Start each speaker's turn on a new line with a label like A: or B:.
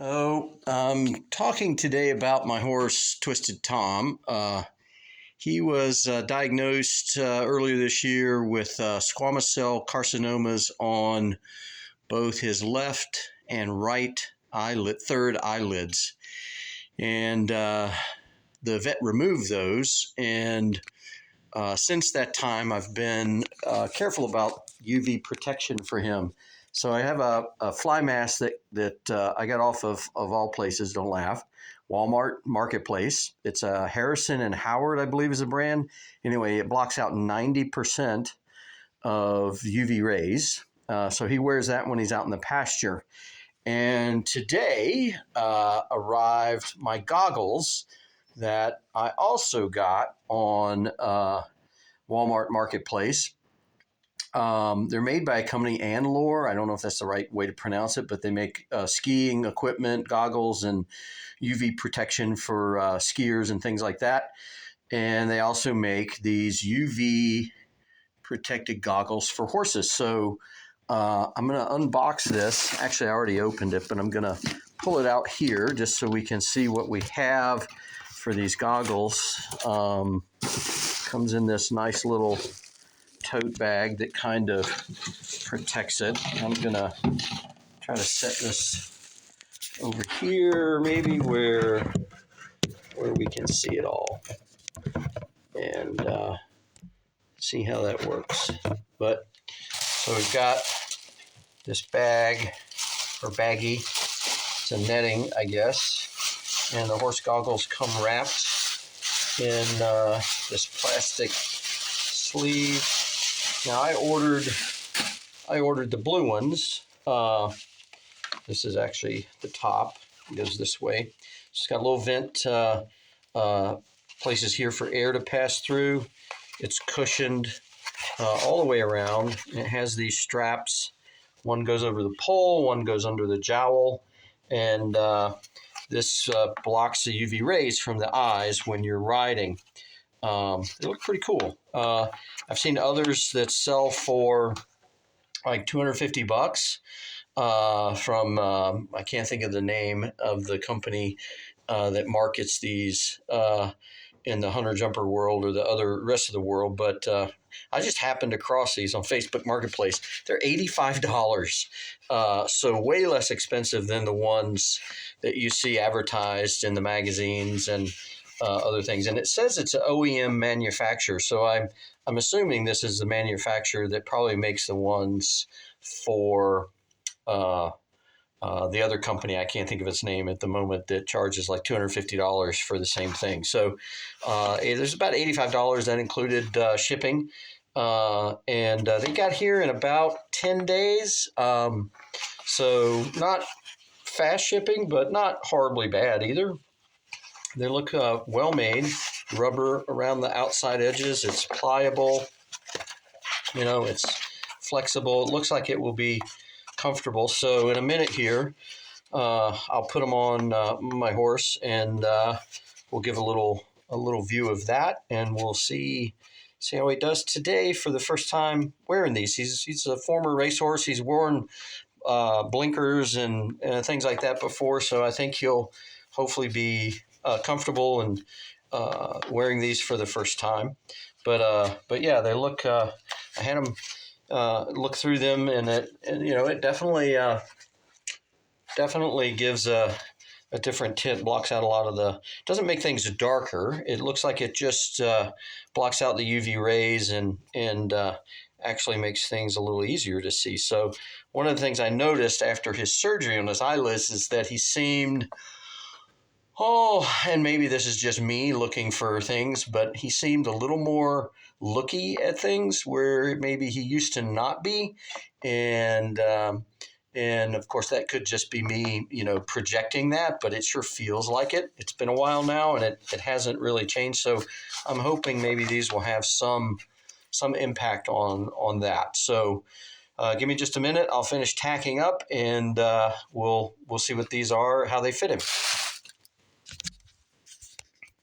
A: Oh, I'm talking today about my horse, Twisted Tom. He was diagnosed earlier this year with squamous cell carcinomas on both his left and right eyelid, third eyelids. And the vet removed those. And since that time, I've been careful about UV protection for him. So I have a fly mask that I got off of all places, don't laugh, Walmart Marketplace. It's a Harrison and Howard, I believe is the brand. Anyway, it blocks out 90% of UV rays. So he wears that when he's out in the pasture. And today arrived my goggles that I also got on Walmart Marketplace. They're made by a company, Anlor. I don't know if that's the right way to pronounce it, but they make skiing equipment, goggles, and UV protection for skiers and things like that. And they also make these UV protected goggles for horses. So I'm going to unbox this. Actually, I already opened it, but I'm going to pull it out here just so we can see what we have for these goggles. Comes in this nice little tote bag that kind of protects it. I'm gonna try to set this over here, maybe where we can see it all, and see how that works. But so we've got this bag or baggie. It's a netting, I guess, and the horse goggles come wrapped in this plastic sleeve. Now I ordered the blue ones. This is actually the top. It goes this way. It's got a little vent places here for air to pass through. It's cushioned all the way around. It has these straps. One goes over the pole, one goes under the jowl, and this blocks the UV rays from the eyes when you're riding. They look pretty cool. I've seen others that sell for like $250 from I can't think of the name of the company that markets these in the hunter jumper world or the other rest of the world, but I just happened across these on Facebook Marketplace. They're $85, so way less expensive than the ones that you see advertised in the magazines and other things. And it says it's an OEM manufacturer, so I'm assuming this is the manufacturer that probably makes the ones for the other company. I can't think of its name at the moment, that charges like $250 for the same thing. So there's about $85 that included shipping, and they got here in about 10 days. So not fast shipping, but not horribly bad either. They look well made. Rubber around the outside edges. It's pliable. You know, it's flexible. It looks like it will be comfortable. So in a minute here, I'll put them on my horse, and we'll give a little view of that, and we'll see how he does today for the first time wearing these. He's a former racehorse. He's worn blinkers and things like that before, so I think he'll hopefully be comfortable and wearing these for the first time. But yeah, they look. I had them look through them, and it definitely gives a different tint. Blocks out a lot of the. Doesn't make things darker. It looks like it just blocks out the UV rays and actually makes things a little easier to see. So one of the things I noticed after his surgery on his eyelids is that he seemed. Oh, and maybe this is just me looking for things, but he seemed a little more looky at things where maybe he used to not be. And of course, that could just be me, projecting that, but it sure feels like it. It's been a while now, and it hasn't really changed. So I'm hoping maybe these will have some impact on that. So give me just a minute. I'll finish tacking up, and we'll see what these are, how they fit him.